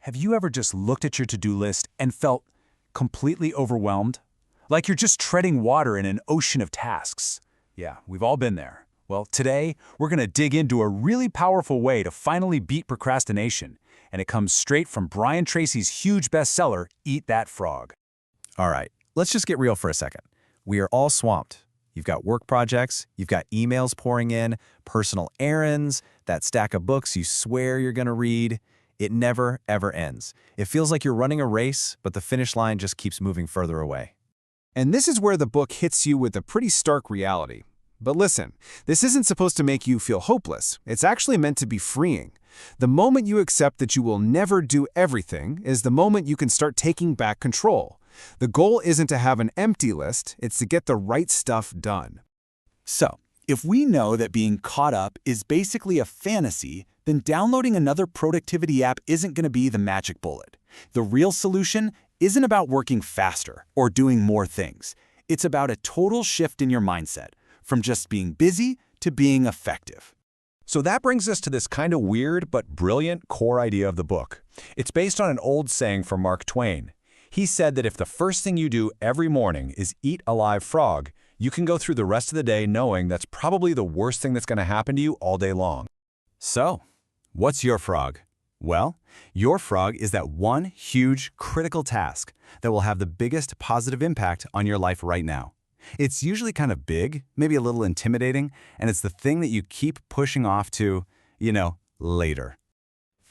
Have you ever just looked at your to-do list and felt completely overwhelmed? Like you're just treading water in an ocean of tasks. Yeah, we've all been there. Well, today, we're going to dig into a really powerful way to finally beat procrastination, and it comes straight from Brian Tracy's huge bestseller, Eat That Frog. All right, let's just get real for a second. We are all swamped. You've got work projects, you've got emails pouring in, personal errands, that stack of books you swear you're going to read. It never, ever ends. It feels like you're running a race, but the finish line just keeps moving further away. And this is where the book hits you with a pretty stark reality. But listen, this isn't supposed to make you feel hopeless. It's actually meant to be freeing. The moment you accept that you will never do everything is the moment you can start taking back control. The goal isn't to have an empty list, it's to get the right stuff done. So, if we know that being caught up is basically a fantasy, then downloading another productivity app isn't going to be the magic bullet. The real solution isn't about working faster or doing more things. It's about a total shift in your mindset, from just being busy to being effective. So that brings us to this kind of weird but brilliant core idea of the book. It's based on an old saying from Mark Twain. He said that if the first thing you do every morning is eat a live frog, you can go through the rest of the day knowing that's probably the worst thing that's going to happen to you all day long. So, what's your frog? Well, your frog is that one huge, critical task that will have the biggest positive impact on your life right now. It's usually kind of big, maybe a little intimidating, and it's the thing that you keep pushing off to, later.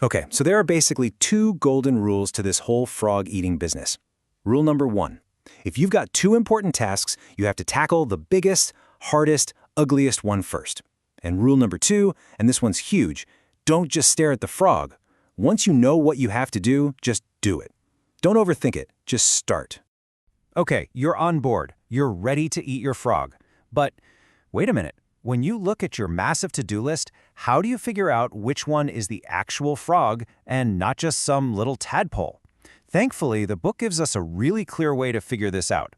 Okay, so there are basically two golden rules to this whole frog-eating business. Rule number 1. If you've got two important tasks, you have to tackle the biggest, hardest, ugliest one first. And rule number 2, and this one's huge, don't just stare at the frog. Once you know what you have to do, just do it. Don't overthink it, just start. Okay, you're on board. You're ready to eat your frog. But wait a minute. When you look at your massive to-do list, how do you figure out which one is the actual frog and not just some little tadpole? Thankfully, the book gives us a really clear way to figure this out.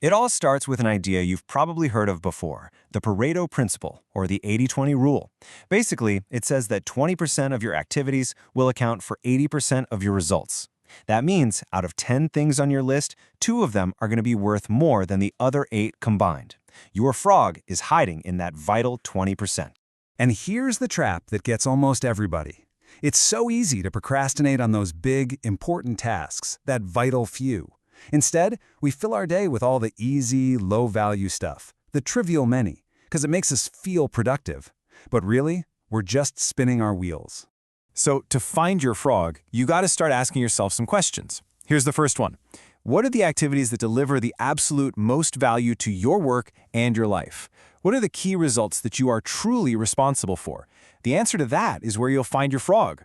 It all starts with an idea you've probably heard of before, the Pareto principle, or the 80-20 rule. Basically, it says that 20% of your activities will account for 80% of your results. That means, out of 10 things on your list, 2 of them are going to be worth more than the other 8 combined. Your frog is hiding in that vital 20%. And here's the trap that gets almost everybody. It's so easy to procrastinate on those big, important tasks, that vital few. Instead, we fill our day with all the easy, low-value stuff, the trivial many, because it makes us feel productive. But really, we're just spinning our wheels. So to find your frog, you got to start asking yourself some questions. Here's the first one. What are the activities that deliver the absolute most value to your work and your life? What are the key results that you are truly responsible for? The answer to that is where you'll find your frog.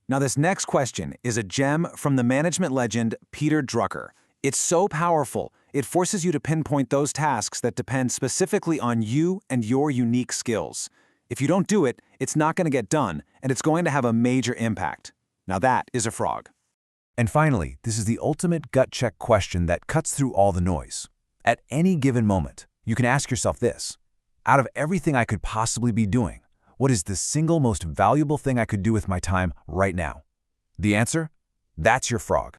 Now, this next question is a gem from the management legend Peter Drucker. It's so powerful, it forces you to pinpoint those tasks that depend specifically on you and your unique skills. If you don't do it, it's not going to get done, and it's going to have a major impact. Now that is a frog. And finally, this is the ultimate gut check question that cuts through all the noise. At any given moment, you can ask yourself this: out of everything I could possibly be doing, what is the single most valuable thing I could do with my time right now? The answer? That's your frog.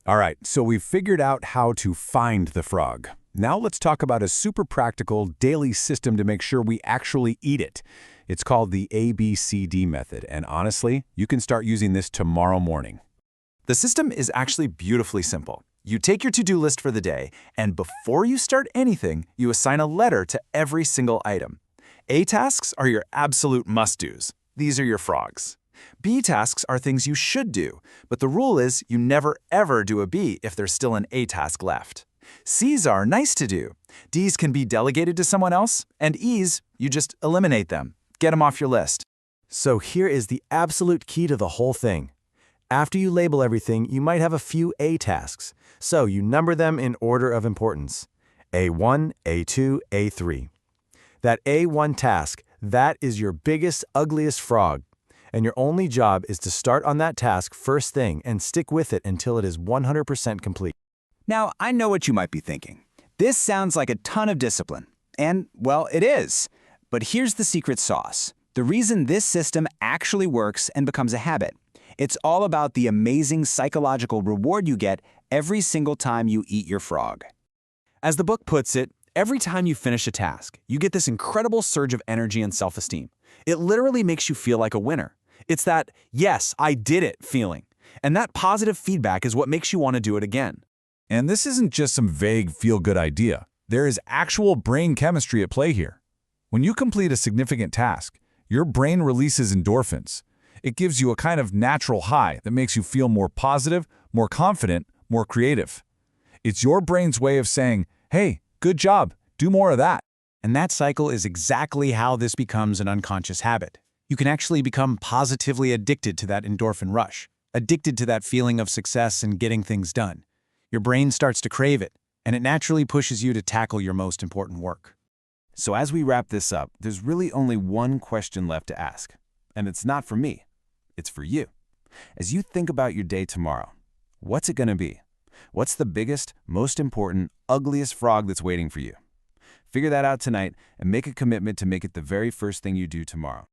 All right, so we've figured out how to find the frog. Now let's talk about a super practical daily system to make sure we actually eat it. It's called the ABCD method, and honestly, you can start using this tomorrow morning. The system is actually beautifully simple. You take your to-do list for the day, and before you start anything, you assign a letter to every single item. A tasks are your absolute must-dos. These are your frogs. B tasks are things you should do, but the rule is you never ever do a B if there's still an A task left. C's are nice to do. D's can be delegated to someone else, and E's, you just eliminate them. Get them off your list. So here is the absolute key to the whole thing. After you label everything, you might have a few A tasks, so you number them in order of importance. A1, A2, A3. That A1 task, that is your biggest, ugliest frog. And your only job is to start on that task first thing and stick with it until it is 100% complete. Now, I know what you might be thinking. This sounds like a ton of discipline. And, well, it is. But here's the secret sauce. The reason this system actually works and becomes a habit. It's all about the amazing psychological reward you get every single time you eat your frog. As the book puts it, every time you finish a task, you get this incredible surge of energy and self-esteem. It literally makes you feel like a winner. It's that, yes, I did it feeling. And that positive feedback is what makes you want to do it again. And this isn't just some vague feel-good idea. There is actual brain chemistry at play here. When you complete a significant task, your brain releases endorphins. It gives you a kind of natural high that makes you feel more positive, more confident, more creative. It's your brain's way of saying, hey, good job, do more of that. And that cycle is exactly how this becomes an unconscious habit. You can actually become positively addicted to that endorphin rush, addicted to that feeling of success and getting things done. Your brain starts to crave it, and it naturally pushes you to tackle your most important work. So as we wrap this up, there's really only one question left to ask. And it's not for me, it's for you. As you think about your day tomorrow, what's it going to be? What's the biggest, most important, ugliest frog that's waiting for you? Figure that out tonight and make a commitment to make it the very first thing you do tomorrow.